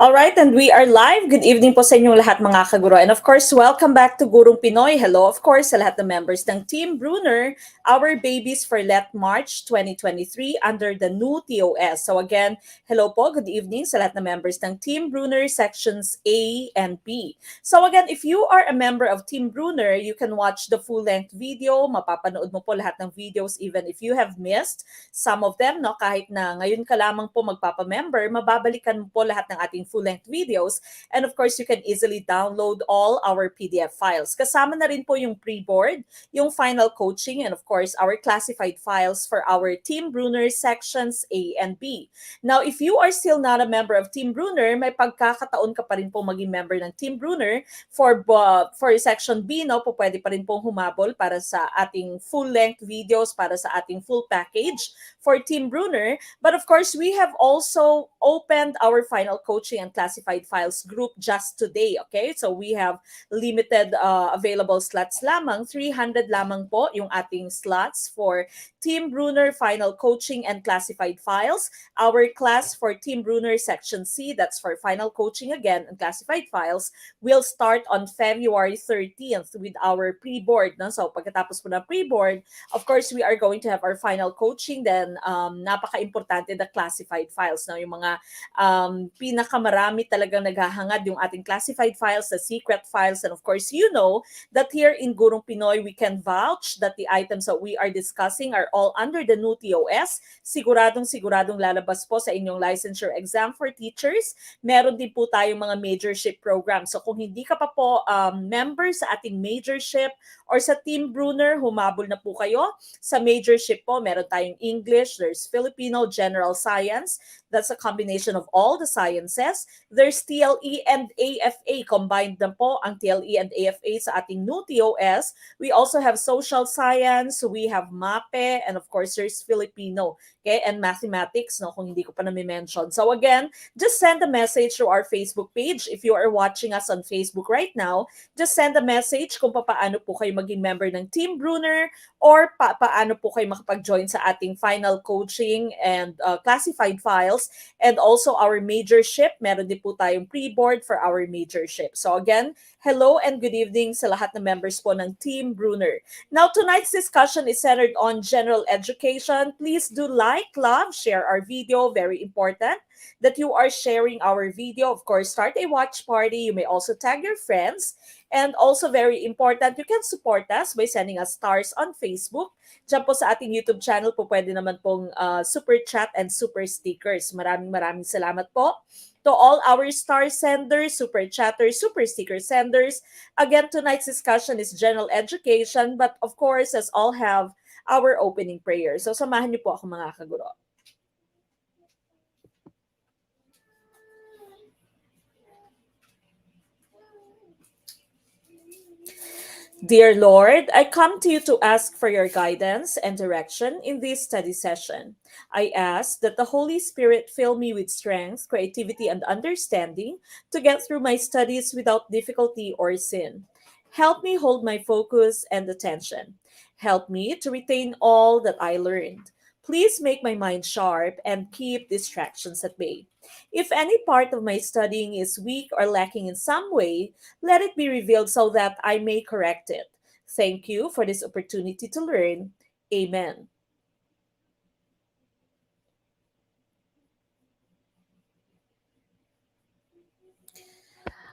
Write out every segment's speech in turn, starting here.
All right, and we are live. Good evening po sa inyong lahat mga kaguro. And of course, welcome back to Gurong Pinoy. Hello, of course, sa lahat ng members ng Team Brunner, our babies for Let March 2023 under the new TOS. So again, hello po, good evening sa lahat ng members ng Team Brunner sections A and B. So again, if you are a member of Team Brunner, you can watch the full-length video. Mapapanood mo po lahat ng videos even if you have missed some of them, no? Kahit na ngayon ka lamang po magpapa-member, mababalikan mo po lahat ng ating full-length videos. And of course, you can easily download all our PDF files. Kasama na rin po yung pre-board, yung final coaching, and of course, our classified files for our Team Brunner sections A and B. Now, if you are still not a member of Team Brunner, may pagkakataon ka pa rin po maging member ng Team Brunner for section B, no, po pwede pa rin pong humabol para sa ating full-length videos, para sa ating full package for Team Brunner. But of course, we have also opened our final coaching and classified files group just today, okay? So we have limited available slots lamang, 300 lamang po yung ating slots for Team Brunner final coaching and classified files. Our class for Team Brunner section C, that's for final coaching again and classified files, will start on February 13th with our pre-board. No? So pagkatapos po ng pre-board, of course, we are going to have our final coaching. Then napaka-importante the classified files. No? Yung mga pinakamarami talagang naghahangad yung ating classified files, the secret files. And of course, you know that here in Gurong Pinoy, we can vouch that the items that we are discussing are all under the new TOS. Siguradong lalabas po sa inyong licensure exam for teachers. Meron din po tayong mga majorship program. So kung hindi ka pa po member sa ating majorship or sa Team Brunner, humabol na po kayo. Sa majorship po, meron tayong English, there's Filipino, General Science. That's a combination of all the sciences. There's TLE and AFA. Combined na po ang TLE and AFA sa ating new TOS. We also have social science, we have MAPE, and of course, there's Filipino. Okay, and mathematics, no, kung hindi ko pa na-mention. So again, just send a message to our Facebook page. If you are watching us on Facebook right now, just send a message kung paano po kayo maging member ng Team Brunner or paano po kayo makapag-join sa ating final coaching and classified files. And also our majorship, meron din po tayong pre-board for our majorship. So again, hello and good evening sa lahat ng members po ng Team Brunner. Now, tonight's discussion is centered on general education. Please do like, love, share our video. Very important that you are sharing our video. Of course, start a watch party. You may also tag your friends. And also very important, you can support us by sending us stars on Facebook. Diyan po sa ating YouTube channel po pwede naman pong super chat and super stickers. Maraming salamat po to all our star senders, super chatters, super sticker senders. Again, tonight's discussion is general education, but of course, as all have our opening prayer. So samahan niyo po ako mga kaguro. Dear Lord, I come to you to ask for your guidance and direction in this study session. I ask that the Holy Spirit fill me with strength, creativity, and understanding to get through my studies without difficulty or sin. Help me hold my focus and attention. Help me to retain all that I learned. Please make my mind sharp and keep distractions at bay. If any part of my studying is weak or lacking in some way, let it be revealed so that I may correct it. Thank you for this opportunity to learn. Amen.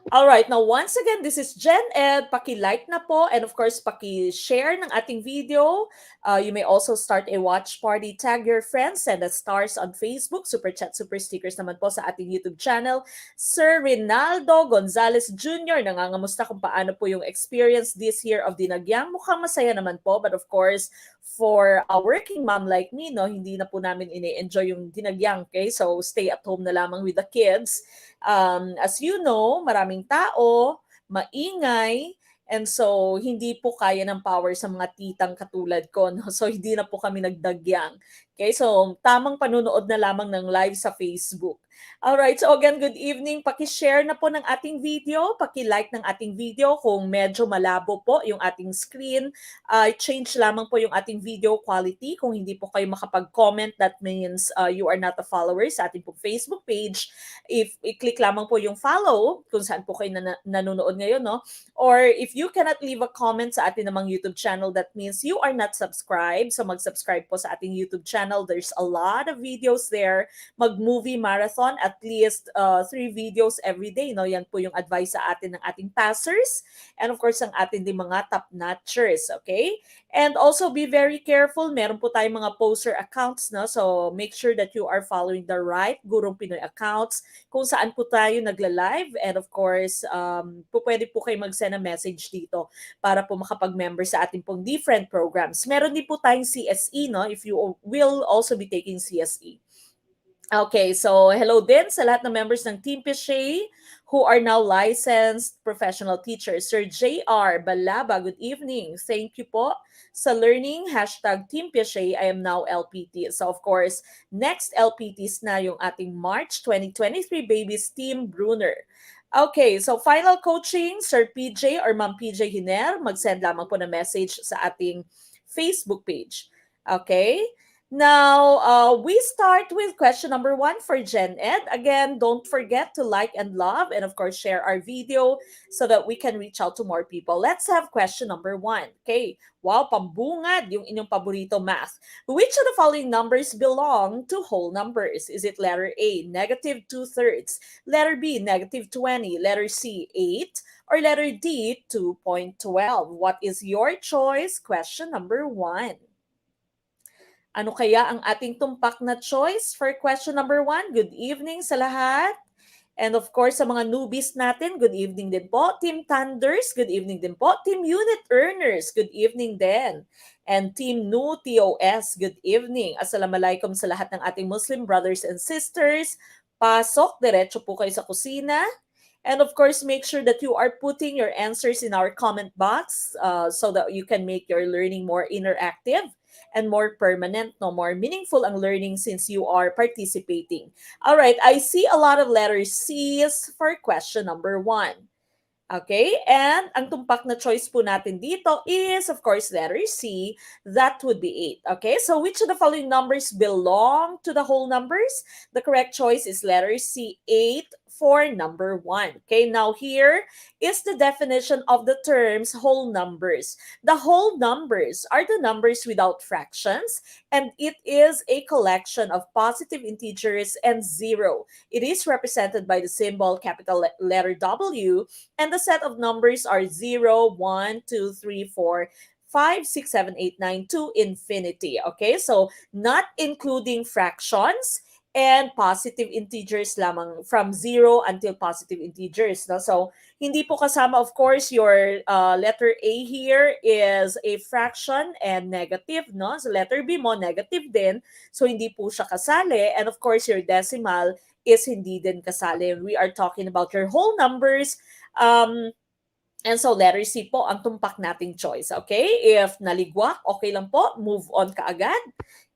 Alright, now once again, this is Gen Ed. Paki-like na po and of course, paki-share ng ating video. You may also start a watch party. Tag your friends, send us stars on Facebook. Super chat, super stickers naman po sa ating YouTube channel. Sir Rinaldo Gonzalez Jr. nangangamusta kung paano po yung experience this year of Dinagyang. Mukhang masaya naman po, but of course, for a working mom like me, no, hindi na po namin ini-enjoy yung Dinagyang. Okay? So stay at home na lamang with the kids. As you know, maraming tao, maingay, and so hindi po kaya ng power sa mga titang katulad ko. No? So hindi na po kami nagdagyang. Okay, so tamang panunood na lamang ng live sa Facebook. Alright, so again, good evening. Paki-share na po ng ating video, paki-like ng ating video kung medyo malabo po yung ating screen. Change lamang po yung ating video quality. Kung hindi po kayo makapag-comment, that means you are not a follower sa ating po Facebook page. If i-click lamang po yung follow, kung saan po kayo nanonood ngayon, no? Or if you cannot leave a comment sa ating namang YouTube channel, that means you are not subscribed. So mag-subscribe po sa ating YouTube channel. There's a lot of videos there. Mag-movie marathon, at least 3 videos every day. No? Yan po yung advice sa atin ng ating passers. And of course, ang ating din mga top-notchers. Okay? And also be very careful. Meron po tayong mga poster accounts. No? So make sure that you are following the right Gurong Pinoy accounts kung saan po tayo nagla-live. And of course, pwede po kayo mag-send a message dito para po makapag-member sa ating pong different programs. Meron din po tayong CSE, no? If you will also be taking CSE. Okay, so hello din sa lahat ng members ng Team Pichet who are now licensed professional teachers. Sir JR Balaba, good evening. Thank you po sa learning. #Team Pichet, I am now LPT. So of course, next LPTs na yung ating March 2023 babies Team Brunner. Okay, so final coaching, Sir PJ or Ma'am PJ Hiner, mag-send lamang po na message sa ating Facebook page. Okay? Now, we start with question number 1 for Gen Ed. Again, don't forget to like and love and of course share our video so that we can reach out to more people. Let's have question number 1. Okay. Wow, pambungad yung inyong paborito math. Which of the following numbers belong to whole numbers? Is it letter A, -2/3, letter B, -20, letter C, 8, or letter D, 2.12? What is your choice? Question number 1. Ano kaya ang ating tumpak na choice for question number 1? Good evening sa lahat. And of course, sa mga newbies natin, good evening din po. Team Thunders, good evening din po. Team Unit Earners, good evening din. And Team New TOS, good evening. Assalamualaikum sa lahat ng ating Muslim brothers and sisters. Pasok, diretso po kayo sa kusina. And of course, make sure that you are putting your answers in our comment box so that you can make your learning more interactive and more permanent, no more meaningful ang learning since you are participating. All right, I see a lot of letters C's for question number 1. Okay, and ang tumpak na choice po natin dito is, of course, letter C. That would be 8. Okay, so which of the following numbers belong to the whole numbers? The correct choice is letter C, 8 for number 1. Okay, now here is the definition of the terms whole numbers. The whole numbers are the numbers without fractions, and it is a collection of positive integers and zero. It is represented by the symbol capital letter W, and the set of numbers are 0, 1, 2, 3, 4, 5, 6, 7, 8, 9 to infinity. Okay, so not including fractions and positive integers lamang from 0 until positive integers. No? So, hindi po kasama, of course, your letter A here is a fraction and negative. No? So, letter B mo, negative din. So, hindi po siya kasali. And of course, your decimal is hindi din kasali. We are talking about your whole numbers. And so, letter C po ang tumpak nating choice. Okay? If naligwak, okay lang po. Move on ka agad.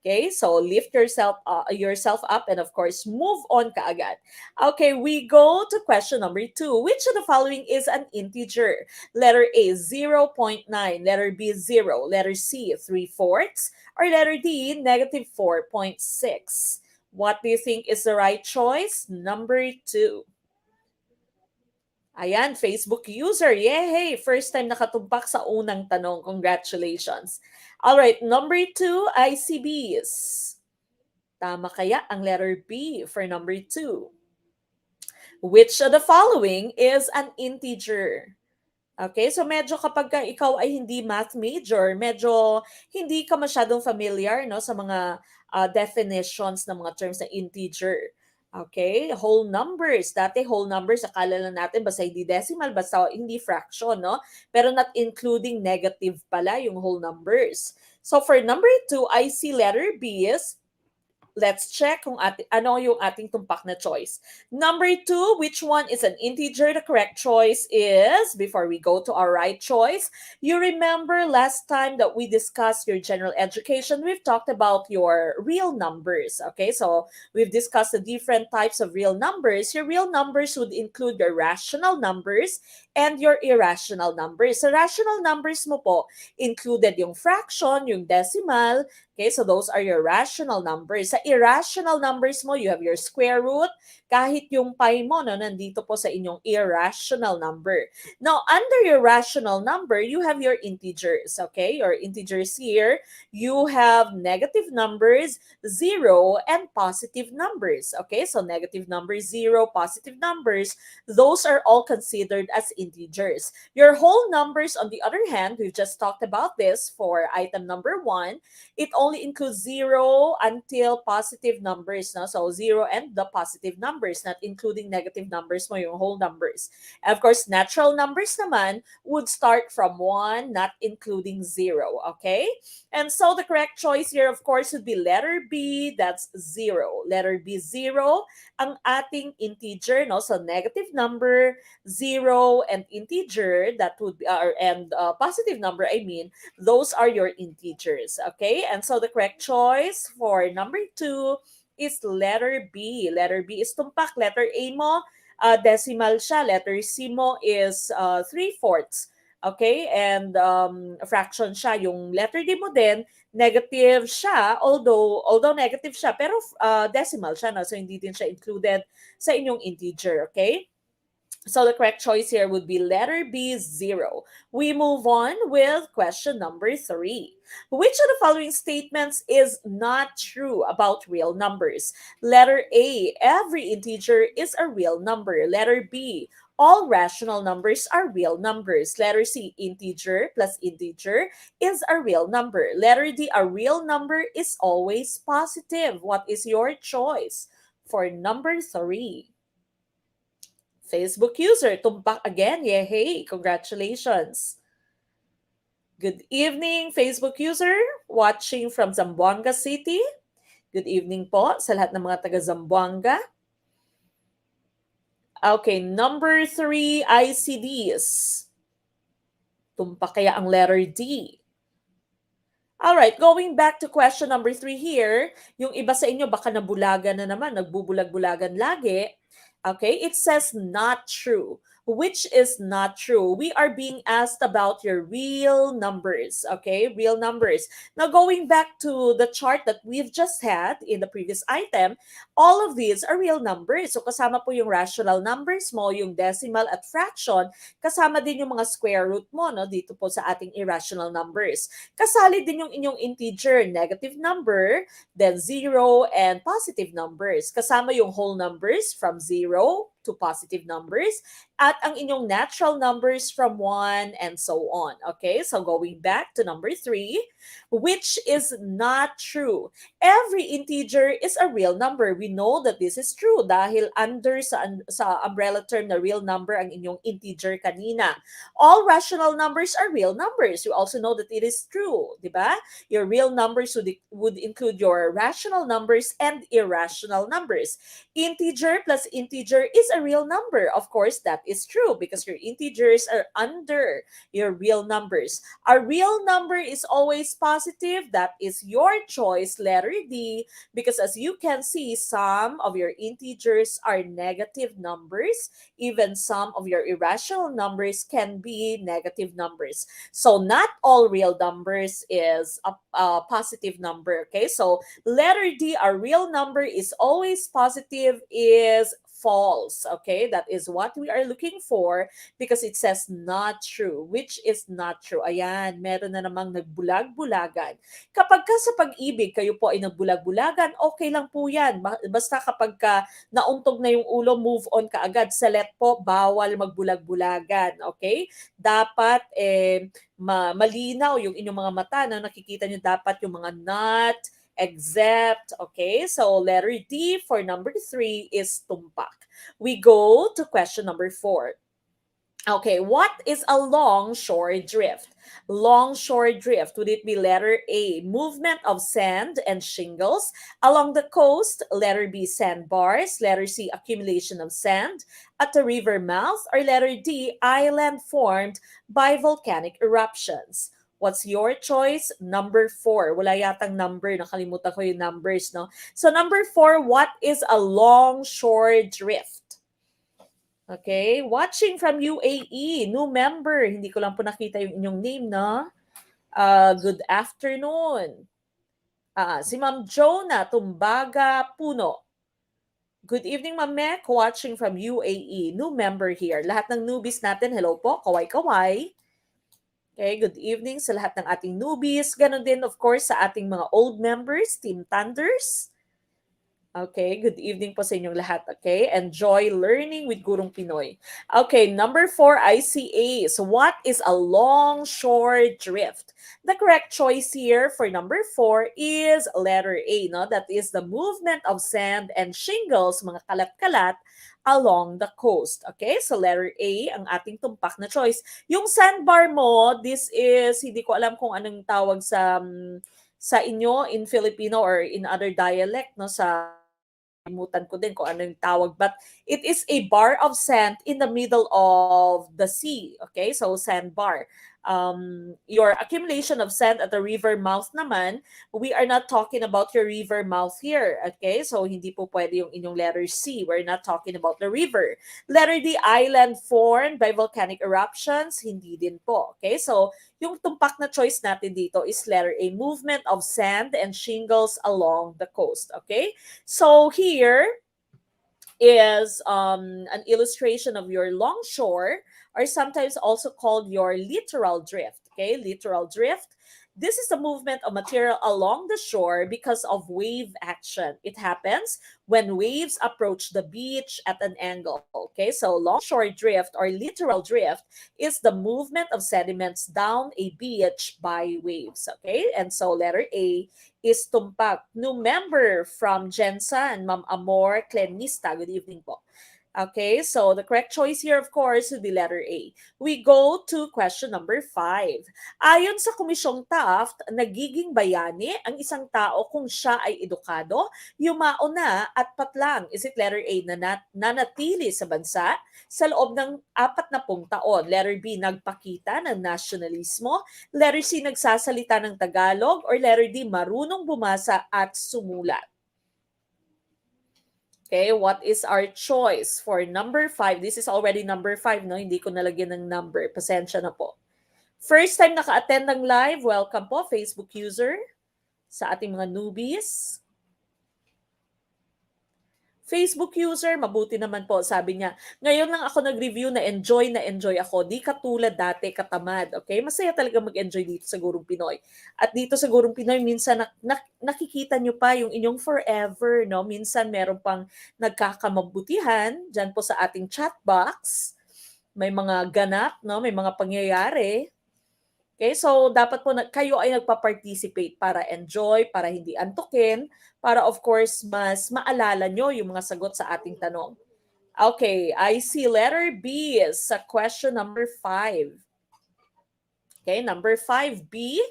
Okay, so lift yourself up and of course move on kaagad. Okay, we go to question number 2. Which of the following is an integer? Letter A, 0.9. Letter B, 0. Letter C, 3/4. Or letter D, -4.6. What do you think is the right choice? Number 2. Ayan, Facebook user. Yay! First time nakatumpak sa unang tanong. Congratulations. Alright, number 2, ICBs. Tama kaya ang letter B for number 2? Which of the following is an integer? Okay, so medyo kapag ikaw ay hindi math major, medyo hindi ka masyadong familiar no, sa mga definitions ng mga terms na integer. Okay, whole numbers. Dati whole numbers, akala lang natin basta hindi decimal, basta hindi fraction, no? Pero not including negative pala yung whole numbers. So for number 2, I see letter B is Let's check kung ano yung ating tumpak na choice. Number 2, which one is an integer? The correct choice is, before we go to our right choice, you remember last time that we discussed your general education, we've talked about your real numbers. Okay, so we've discussed the different types of real numbers. Your real numbers would include your rational numbers and your irrational numbers. Sa rational numbers mo po, included yung fraction, yung decimal. Okay, so those are your rational numbers. Sa irrational numbers mo, you have your square root, kahit yung pi mo, no, nandito po sa inyong irrational number. Now, under your rational number, you have your integers, okay? Your integers here, you have negative numbers, 0, and positive numbers, okay? So negative numbers, 0, positive numbers, those are all considered as integers. Your whole numbers, on the other hand, we've just talked about this for item number 1, it only includes 0 until positive numbers. No? So 0 and the positive numbers, not including negative numbers mo, yung whole numbers. And of course, natural numbers naman would start from 1, not including 0. Okay? And so the correct choice here, of course, would be letter B, that's 0. Letter B, 0, ang ating integer. No? So negative number, 0, and integer, that would be, and positive number, I mean, those are your integers, okay? And so the correct choice for number 2 is letter B. Letter B is tumpak. Letter A mo, decimal siya. Letter C mo is 3/4. Okay? And fraction siya. Yung letter D mo din, negative siya, although negative siya, pero decimal siya, no? So hindi din siya included sa inyong integer, okay? So the correct choice here would be letter B, 0. We move on with question number 3. Which of the following statements is not true about real numbers? Letter A, every integer is a real number. Letter B, all rational numbers are real numbers. Letter C, integer plus integer is a real number. Letter D, a real number is always positive. What is your choice for number 3? Facebook user, tumpak again. Yay! Congratulations. Good evening, Facebook user, watching from Zamboanga City. Good evening po sa lahat ng mga taga Zamboanga. Okay, number 3, ICDs. Tumpak kaya ang letter D. Alright, going back to question number 3 here, yung iba sa inyo baka nabulagan na naman, nagbubulag-bulagan lagi. Okay, it says not true. Which is not true? We are being asked about your real numbers. Okay, real numbers. Now, going back to the chart that we've just had in the previous item, all of these are real numbers. So, kasama po yung rational numbers mo, yung decimal at fraction, kasama din yung mga square root mo, no, dito po sa ating irrational numbers. Kasali din yung inyong integer, negative number, then 0, and positive numbers. Kasama yung whole numbers from 0 to positive numbers, at ang inyong natural numbers from 1 and so on. Okay, so going back to number 3, which is not true. Every integer is a real number. We know that this is true dahil under sa umbrella term na real number ang inyong integer kanina. All rational numbers are real numbers. You also know that it is true, di ba? Your real numbers would include your rational numbers and irrational numbers. Integer plus integer is a real number. Of course, that is true because your integers are under your real numbers. A real number is always positive. That is your choice, letter D, because as you can see, some of your integers are negative numbers. Even some of your irrational numbers can be negative numbers. So not all real numbers is a positive number. Okay, so letter D, a real number is always positive, is false. Okay, that is what we are looking for because it says not true, which is not true. Ayan, meron na namang nagbulag-bulagan. Kapag ka sa pag-ibig kayo po ay nagbulag-bulagan, okay lang po yan. Basta kapag ka nauntog na yung ulo, move on ka agad. Sa let po, bawal magbulag-bulagan. Okay? Dapat malinaw yung inyong mga mata na nakikita nyo, dapat yung mga not, except, okay? So letter D for number 3 is tumpak. We go to question number 4. Okay, what is a longshore drift? Longshore drift, would it be letter A, movement of sand and shingles along the coast, letter B, sandbars, letter C, accumulation of sand at the river mouth, or letter D, island formed by volcanic eruptions? What's your choice? Number 4. Wala yatang number. Nakalimutan ko yung numbers, no? So number 4, what is a longshore drift? Okay, watching from UAE, new member. Hindi ko lang po nakita yung inyong name, no? Good afternoon. Si Ma'am Jonah Tumbaga Puno. Good evening, Ma'am Mek, watching from UAE. New member here. Lahat ng newbies natin, hello po, kaway-kaway. Okay, good evening sa lahat ng ating newbies. Ganon din, of course, sa ating mga old members, Team Thunders. Okay, good evening po sa inyong lahat. Okay, enjoy learning with Gurong Pinoy. Okay, number 4, ICA. So what is a longshore drift? The correct choice here for number 4 is letter A, no? That is the movement of sand and shingles, mga kalat-kalat, along the coast. Okay, so letter A ang ating tumpak na choice. Yung sandbar mo, this is, hindi ko alam kung anong tawag sa inyo in Filipino or in other dialect, no? Limutan ko din kung ano yung tawag, but it is a bar of sand in the middle of the sea. Okay, so sandbar. Your accumulation of sand at the river mouth naman, we are not talking about your river mouth here. Okay, so hindi po pwede yung inyong letter C. We're not talking about the river. Letter D, island formed by volcanic eruptions, hindi din po. Okay, so yung tumpak na choice natin dito is letter A, movement of sand and shingles along the coast. Okay, so here is an illustration of your longshore, or sometimes also called your littoral drift. Okay, littoral drift. This is the movement of material along the shore because of wave action. It happens when waves approach the beach at an angle. Okay, so longshore drift or littoral drift is the movement of sediments down a beach by waves. Okay, and so letter A is tumpak. New member from Jensa and Ma'am Amor Clenista. Good evening po. Okay, so the correct choice here, of course, would be letter A. We go to question number 5. Ayon sa Komisyong Taft, nagiging bayani ang isang tao kung siya ay edukado, yumao na at patlang. Is it letter A, nanatili sa bansa sa loob ng 40 taon? Letter B, nagpakita ng nasyonalismo? Letter C, nagsasalita ng Tagalog? Or letter D, marunong bumasa at sumulat? Okay, what is our choice for number 5? This is already number 5, no? Hindi ko nalagyan ng number. Pasensya na po. First time naka-attend ng live, welcome po, Facebook user, sa ating mga newbies. Facebook user, mabuti naman po, sabi niya. Ngayon lang ako nag-review, na enjoy ako. Di katulad dati, katamad. Okay? Masaya talaga mag-enjoy dito sa Gurong Pinoy. At dito sa Gurong Pinoy, minsan nakikita nyo pa yung inyong forever. No? Minsan meron pang nagkakamabutihan dyan po sa ating chat box. May mga ganap, no? May mga pangyayari. Okay, so dapat po kayo ay nagpa-participate para enjoy, para hindi antukin, para of course mas maalala nyo yung mga sagot sa ating tanong. Okay, I see letter B sa question number 5. Okay, number 5B.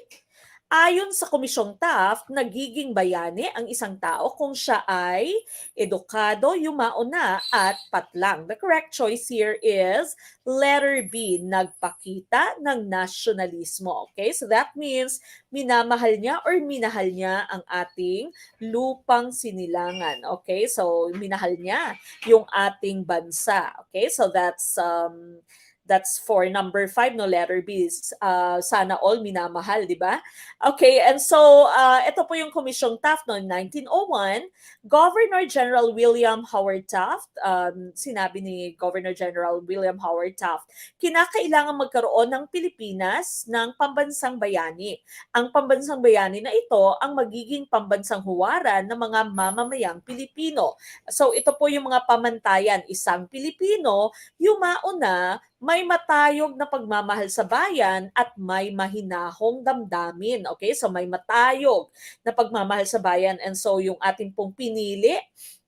Ayon sa Komisyong Taft, nagiging bayani ang isang tao kung siya ay edukado, yumao na at patlang. The correct choice here is letter B, nagpakita ng nasyonalismo. Okay, so that means minamahal niya or minahal niya ang ating lupang sinilangan. Okay, so minahal niya yung ating bansa. Okay, so that's for number 5, no, letter B. Sana all minamahal, di ba? Okay, and so ito po yung Komisyong Taft noong 1901. Governor General William Howard Taft, sinabi ni Governor General William Howard Taft, kinakailangan magkaroon ng Pilipinas ng pambansang bayani. Ang pambansang bayani na ito ang magiging pambansang huwaran ng mga mamamayang Pilipino. So ito po yung mga pamantayan, isang Pilipino, yumao na, may matayog na pagmamahal sa bayan at may mahinahong damdamin. Okay? So may matayog na pagmamahal sa bayan, and so yung ating pong pinili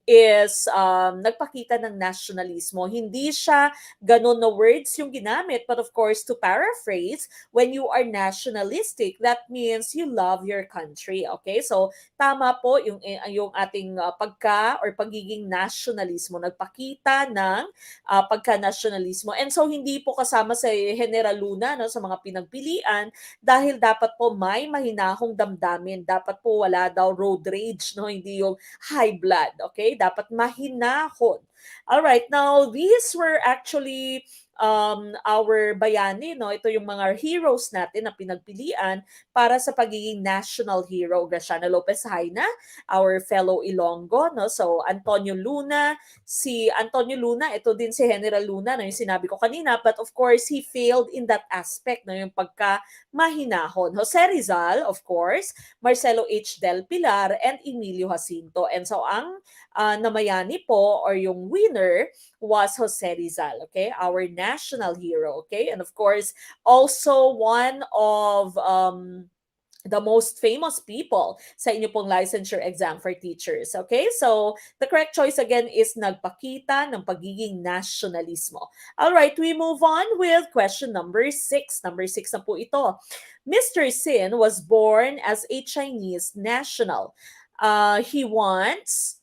is nagpakita ng nationalismo. Hindi siya ganun na words yung ginamit, but of course, to paraphrase, when you are nationalistic, that means you love your country. Okay? So, tama po yung ating pagka or pagiging nationalismo. Nagpakita ng pagka-nationalismo. And so, hindi po kasama sa General Luna no, sa mga pinagpilian dahil dapat po may mahinahong damdamin. Dapat po wala daw road rage, no? Hindi yung high blood, okay? Dapat mahinahon. All right, now these were actually our bayani, no? Ito yung mga heroes natin na pinagpilian para sa pagiging national hero. Graciana Lopez Haina, our fellow Ilonggo, no? So Antonio Luna, si Antonio Luna, ito din si General Luna, no? Yung sinabi ko kanina, but of course he failed in that aspect, no? Yung pagka mahinahon. Jose Rizal, of course, Marcelo H. Del Pilar, and Emilio Jacinto. And so ang namayani po or yung winner was Jose Rizal, okay? Our national hero, okay? And of course, also one of the most famous people sa inyo pong licensure exam for teachers. Okay? So, the correct choice again is nagpakita ng pagiging nationalismo. All right, we move on with question number 6. Number 6 na po ito. Mr. Sin was born as a Chinese national. He wants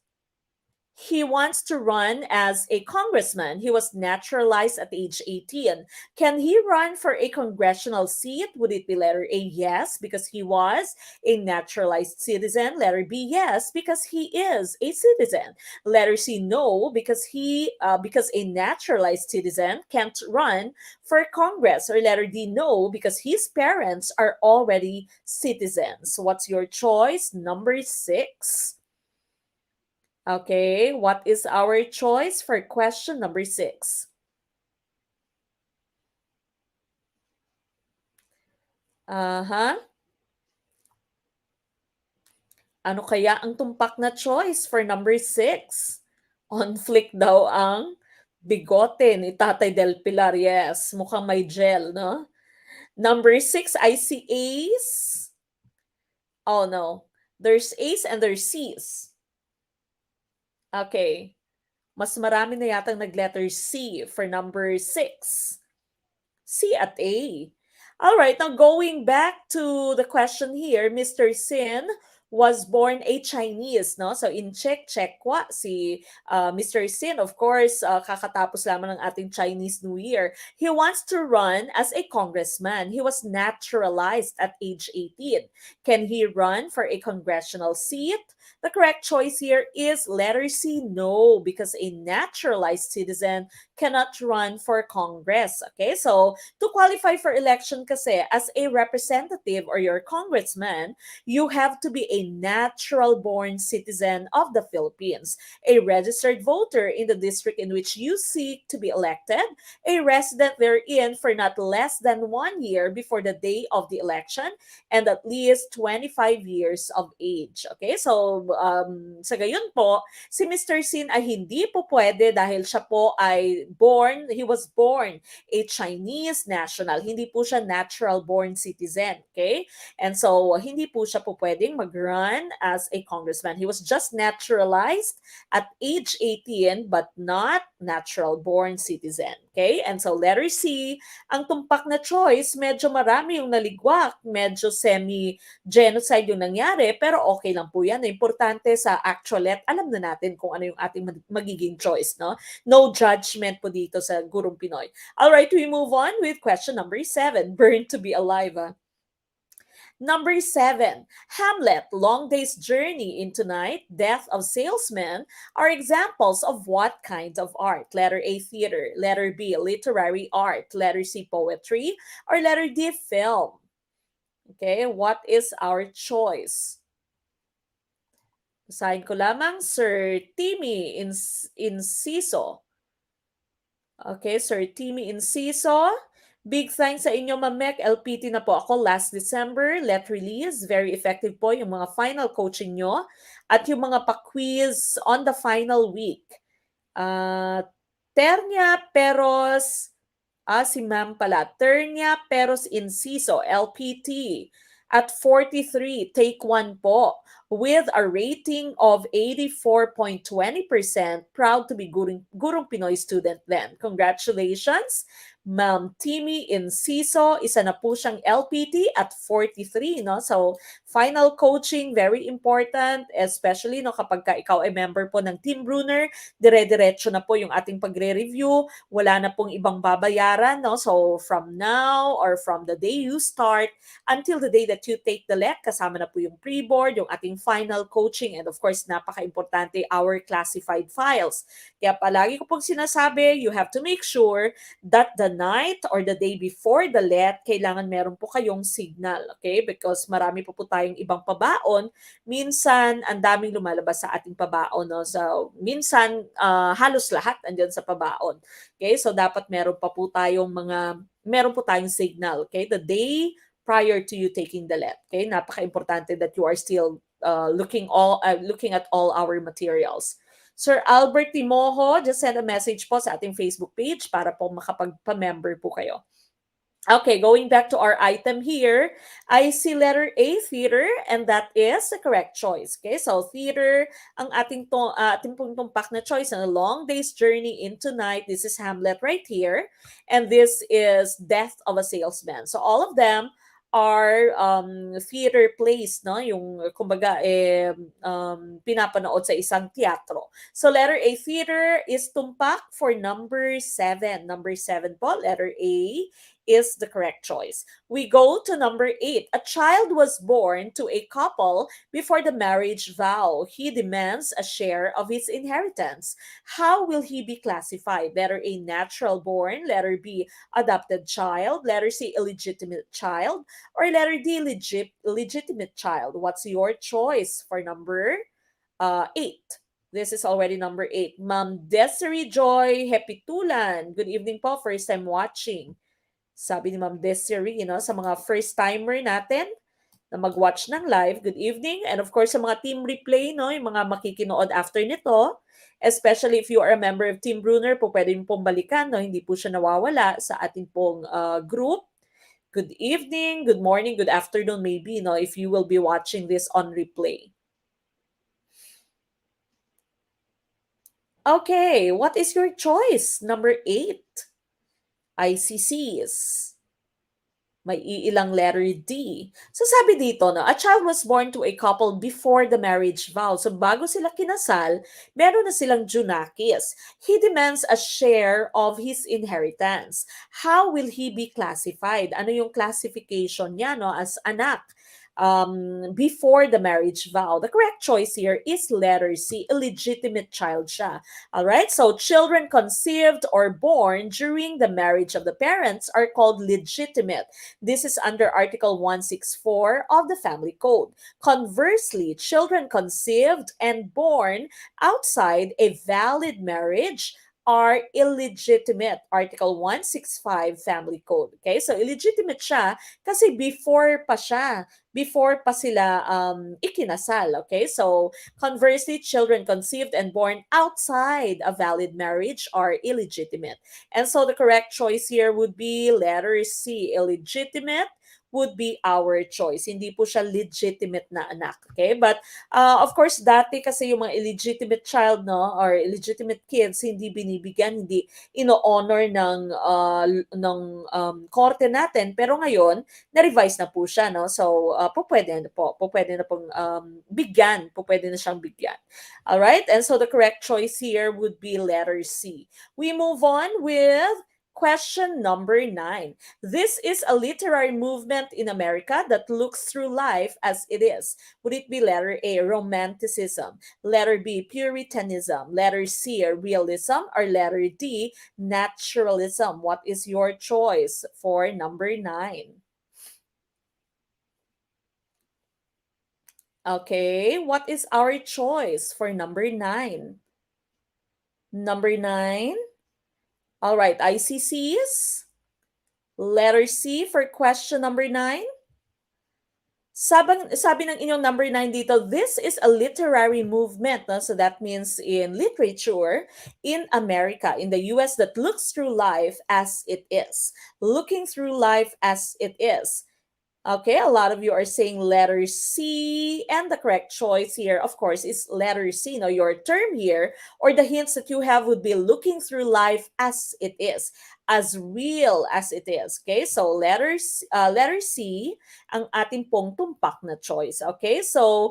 to run as a congressman. He was naturalized at age 18. Can he run for a congressional seat? Would it be letter A, yes, because he was a naturalized citizen? Letter B, yes, because he is a citizen. Letter C, no, because a naturalized citizen can't run for Congress. Or letter D, no, because his parents are already citizens. What's your choice? Number 6. Okay, what is our choice for question number 6? Aha. Ano kaya ang tumpak na choice for number 6? On flick daw ang bigote ni Tatay Del Pilar. Yes, mukhang may gel, no? Number 6, I see A's. Oh no, there's A's and there's C's. Okay, mas marami na yatang nag-letter C for number 6. C at A. All right, now going back to the question here, Mr. Sin was born a Chinese, no? So in check si Mr. Sin, of course, kakatapos lamang ng ating Chinese New Year. He wants to run as a congressman. He was naturalized at age 18. Can he run for a congressional seat? The correct choice here is letter C, no, because a naturalized citizen cannot run for Congress. Okay, so to qualify for election kasi as a representative or your congressman, you have to be a natural-born citizen of the Philippines, a registered voter in the district in which you seek to be elected, a resident therein for not less than 1 year before the day of the election, and at least 25 years of age. Okay, so sa gayon po, si Mr. Sin ay hindi po pwede dahil siya po ay he was born a Chinese national. Hindi po siya natural-born citizen, okay? And so, hindi po siya po pwedeng mag-run as a congressman. He was just naturalized at age 18 but not natural-born citizen, okay? And so, letter C, ang tumpak na choice, medyo marami yung naligwak, medyo semi-genocide yung nangyari, pero okay lang po yan. Importante sa actualet, alam na natin kung ano yung ating magiging choice, no? No judgment po dito sa Gurong Pinoy. All right, we move on with question number 7. Burn to be alive. Number 7, Hamlet, Long Day's Journey into Night, Death of Salesman are examples of what kind of art? Letter A, theater. Letter B, literary art. Letter C, poetry. Or letter D, film. Okay, what is our choice? Basahin ko lamang, Sir Timmy Inciso. Okay, Sir Timmy Inciso. Big thanks sa inyo, Ma'am Mek. LPT na po ako last December. Let release. Very effective po yung mga final coaching nyo. At yung mga pa-quiz on the final week. Ternia Peros, si Ma'am pala. Ternia Peros Inciso, LPT. At 43, take 1 po. with a rating of 84.20%. Proud to be Gurong Pinoy student then. Congratulations, Ma'am Timmy Inciso. Isa na po siyang LPT at 43, no? So, final coaching, very important, especially no, kapag ka ikaw ay member po ng Team Bruner, dire-diretso na po yung ating pagre-review. Wala na pong ibang babayaran, no? So, from now or from the day you start until the day that you take the LEC, kasama na po yung pre-board, yung ating final coaching, and of course, napaka-importante, our classified files. Kaya palagi ko pong sinasabi, you have to make sure that the night or the day before the LEC, kailangan meron po kayong signal, okay? Because marami po tayong ibang pabaon. Minsan, ang daming lumalabas sa ating pabaon, no? So, minsan, halos lahat andyan sa pabaon. Okay? So, dapat meron po tayong signal, okay? The day prior to you taking the LEP. Okay? Napaka-importante that you are still looking at all our materials. Sir Albert Timoho, just send a message po sa ating Facebook page para po makapagpa-member po kayo. Okay, going back to our item here, I see letter A, theater, and that is the correct choice. Okay, so theater, ang ating pong tumpak na choice, and a long day's journey into night. This is Hamlet right here, and this is Death of a Salesman. So all of them are theater plays, no? Yung kumbaga pinapanood sa isang teatro. So letter A, theater, is tumpak for number 7. Number 7 po, letter A is the correct choice. We go to number 8. A child was born to a couple before the marriage vow. He demands a share of his inheritance. How will he be classified? Letter A, natural born. Letter B, adopted child. Letter C, illegitimate child. Or letter D, legitimate child. What's your choice for number 8? This is already number 8. Ma'am Desiree Joy Hepitulan. Good evening po. First time watching. Sabi ni Ma'am Desiree, sa mga first-timer natin na mag-watch ng live, good evening. And of course, sa mga team replay, yung mga makikinood after nito, especially if you are a member of Team Bruner, po pwede pong balikan, hindi po siya nawawala sa ating pong group. Good evening, good morning, good afternoon maybe, if you will be watching this on replay. Okay, what is your choice? Number 8. ICCs. May iilang letter D. So sabi dito, a child was born to a couple before the marriage vow. So bago sila kinasal, meron na silang junakis. He demands a share of his inheritance. How will he be classified? Ano yung classification niya as anak? Before the marriage vow. The correct choice here is letter C, illegitimate child siya. All right, so children conceived or born during the marriage of the parents are called legitimate. This is under Article 164 of the Family Code. Conversely, children conceived and born outside a valid marriage are illegitimate. Article 165 Family Code. Okay, so illegitimate siya kasi before pa sila ikinasal. Okay, so conversely, children conceived and born outside a valid marriage are illegitimate. And so the correct choice here would be letter C, illegitimate would be our choice. Hindi po siya legitimate na anak. Okay? But of course, dati kasi yung mga illegitimate child, or illegitimate kids, hindi binibigyan, hindi ino-honor ng korte natin. Pero ngayon, na-revise na po siya, So, pwede na pong bigyan, pwede na siyang bigyan. All right? And so the correct choice here would be letter C. We move on with question number 9. This is a literary movement in America that looks through life as it is. Would it be letter A, romanticism, letter B, puritanism, letter C, realism, or letter D, naturalism? What is your choice for number 9? Okay, what is our choice for number 9? Number 9? All right, ICCs. Letter C for question number 9. Sabi ng inyong number 9 dito, this is a literary movement. So that means in literature in America, in the US, that looks through life as it is. Looking through life as it is. Okay, a lot of you are saying letter C, and the correct choice here, of course, is letter C. Now, your term here, or the hints that you have, would be looking through life as it is, as real as it is. Okay, so letter C, ang ating pong tumpak na choice. Okay, so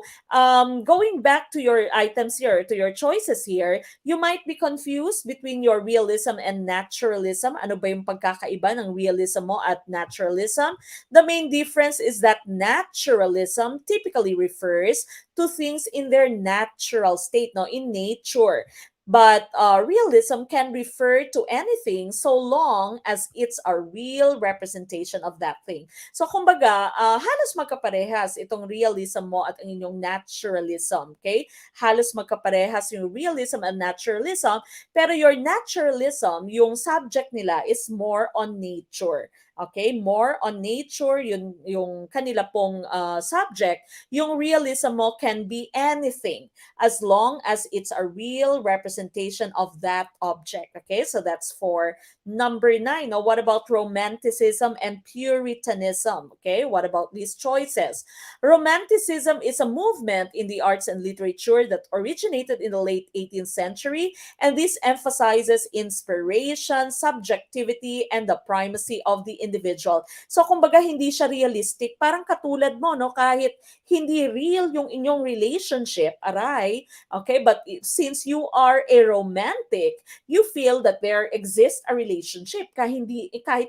going back to your items here, to your choices here, you might be confused between your realism and naturalism. Ano ba yung pagkakaiba ng realism mo at naturalism? The main difference is that naturalism typically refers to things in their natural state, no, in nature. But realism can refer to anything so long as it's a real representation of that thing. So kumbaga, halos magkaparehas itong realism mo at ang inyong naturalism, okay? Halos magkaparehas yung realism and naturalism, pero your naturalism, yung subject nila is more on nature. Okay, more on nature yung kanila pong subject. Yung realism mo can be anything as long as it's a real representation of that object. Okay, so that's for number 9. Now, what about romanticism and puritanism? Okay, what about these choices? Romanticism is a movement in the arts and literature that originated in the late 18th century, and this emphasizes inspiration, subjectivity, and the primacy of the individual. So kumbaga hindi siya realistic, parang katulad mo no, kahit hindi real yung inyong relationship, aray, okay, but since you are a romantic, you feel that there exists a relationship kahit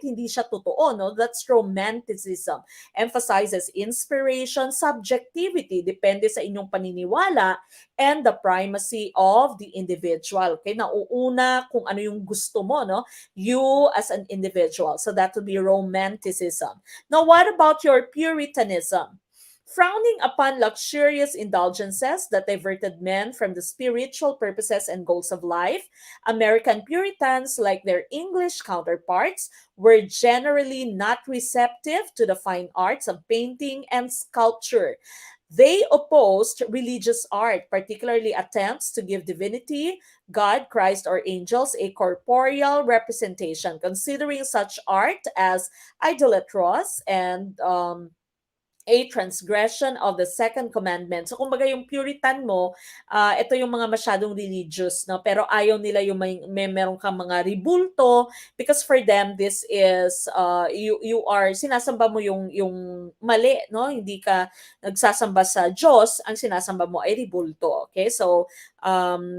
hindi siya totoo, no? That's romanticism. Emphasizes inspiration, subjectivity, depende sa inyong paniniwala, and the primacy of the individual. Okay, nauuna kung ano yung gusto mo, no? You as an individual. So that would be romanticism. Now, what about your puritanism? Frowning upon luxurious indulgences that diverted men from the spiritual purposes and goals of life, American Puritans, like their English counterparts, were generally not receptive to the fine arts of painting and sculpture. They opposed religious art, particularly attempts to give divinity, God, Christ, or angels a corporeal representation, considering such art as idolatrous and a transgression of the second commandment. So kumbaga yung Puritan mo, ito yung mga masyadong religious, no? Pero ayaw nila yung may meron kang mga ribulto because for them this is you are sinasamba mo yung mali, no? Hindi ka nagsasamba sa Diyos, ang sinasamba mo ay ribulto. Okay? So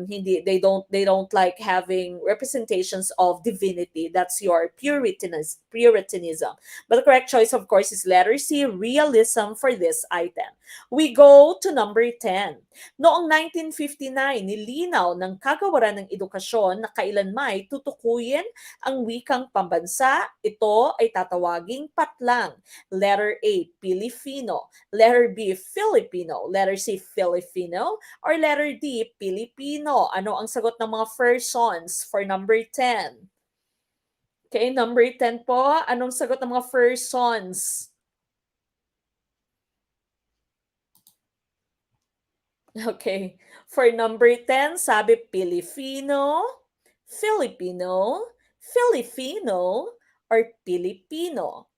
hindi they don't like having representations of divinity. That's your puritanism. But the correct choice, of course, is letter C, realism for this item. We go to number 10. Noong 1959, nilinaw ng Kagawaran ng Edukasyon na kailanmay tutukuyin ang wikang pambansa. Ito ay tatawaging patlang. Letter A, Pilipino. Letter B, Filipino. Letter C, Filipino. Or letter D, Pilipino. Ano ang sagot ng mga persons for number 10? Okay, number 10 po. Anong sagot ng mga persons? Okay. For number 10, sabi Pilipino, Filipino, Filipino, or Pilipino.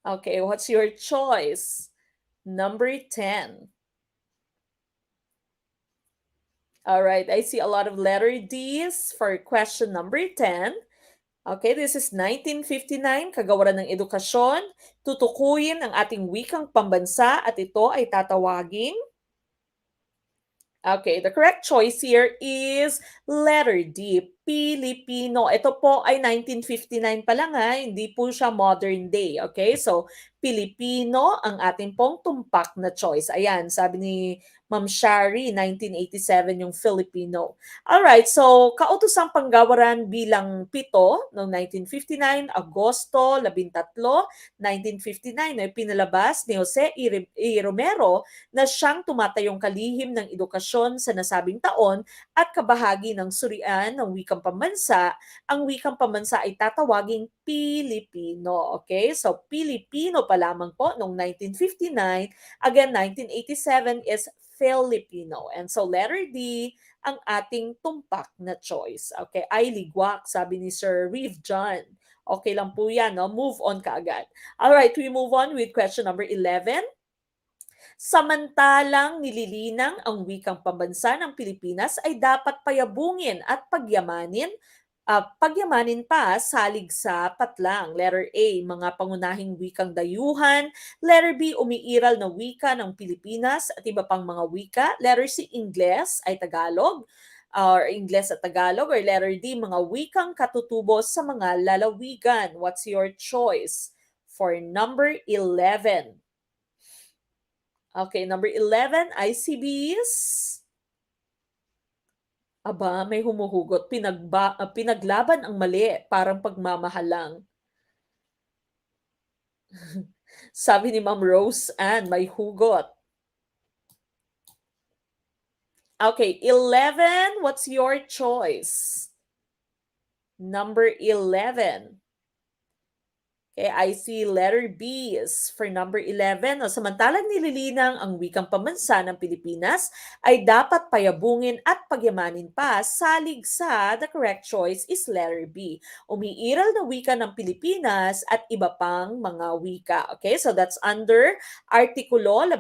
Okay, what's your choice? Number 10. All right, I see a lot of letter D's for question number 10. Okay, this is 1959, Kagawaran ng Edukasyon. Tutukuyin ang ating wikang pambansa at ito ay tatawaging. Okay, the correct choice here is letter D, Pilipino. Ito po ay 1959 pa lang ha, hindi po siya modern day. Okay, so Pilipino ang ating pong tumpak na choice. Ayan, sabi ni Ma'am Shari, 1987 yung Filipino. Alright, so kautosang panggawaran bilang 7 noong 1959, Agosto 13, 1959 ay pinalabas ni Jose E. Romero na siyang tumatayong kalihim ng edukasyon sa nasabing taon at kabahagi ng surian ng wikang pambansa. Ang wikang pambansa ay tatawaging Pilipino. Okay? So, Pilipino pa lamang po noong 1959. Again, 1987 is Filipino. And so, letter D, ang ating tumpak na choice. Okay? Ay ligwak, sabi ni Sir Reeve John. Okay lang po yan, no? Move on ka agad. Alright, we move on with question number 11. Samantalang nililinang ang wikang pambansa ng Pilipinas ay dapat payabungin at pagyamanin pa salig sa patlang. Letter A, mga pangunahing wikang dayuhan. Letter B, umiiral na wika ng Pilipinas at iba pang mga wika. Letter C, Ingles ay Tagalog or Ingles at Tagalog. Or letter D, mga wikang katutubo sa mga lalawigan. What's your choice for number 11? Okay, number 11, ICBs. Aba, may humuhugot. Pinaglaban ang mali, parang pagmamahal lang. Sabi ni Ma'am Rose Ann, may hugot. Okay, 11, what's your choice? Number 11. Okay, I see letter B is for number 11. O, samantalang nililinang ang wikang pambansa ng Pilipinas ay dapat payabungin at pagyamanin pa salig sa the correct choice is letter B. Umiiral na wika ng Pilipinas at iba pang mga wika. Okay, so that's under Artikulo 14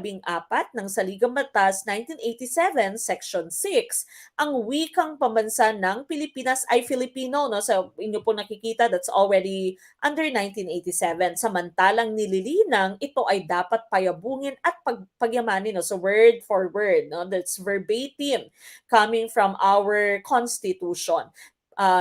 ng Saligang Batas 1987, Section 6. Ang wikang pambansa ng Pilipinas ay Filipino. No? So inyo po nakikita, that's already under 1987. Samantalang nililinang, ito ay dapat payabungin at pagyamanin. No? So word for word, no? That's verbatim coming from our Constitution.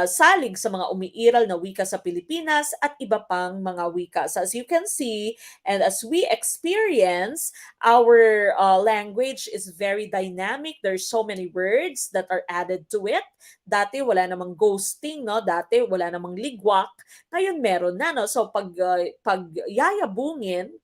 Salig sa mga umiiral na wika sa Pilipinas at iba pang mga wika. So as you can see, and as we experience, our language is very dynamic. There's so many words that are added to it. Dati wala namang ghosting, no? Dati wala namang ligwak. Ngayon meron na, no? So papayabungin,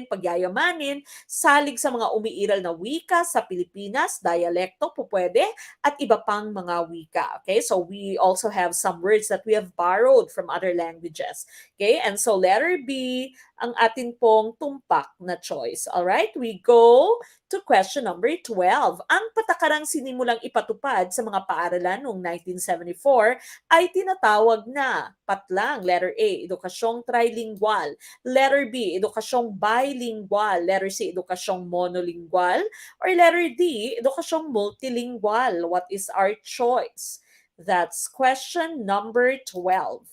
pagyayamanin, salig sa mga umiiral na wika sa Pilipinas, dialekto po pwede, at iba pang mga wika. Okay, so we also have some words that we have borrowed from other languages. Okay, and so letter B ang atin pong tumpak na choice. Alright, we go to question number 12. Ang patakarang sinimulang ipatupad sa mga paaralan noong 1974 ay tinatawag na patlang. Letter A, edukasyong trilingual. Letter B, edukasyong bilingual. Letter C, edukasyong monolingual. Or letter D, edukasyong multilingual. What is our choice? That's question number 12.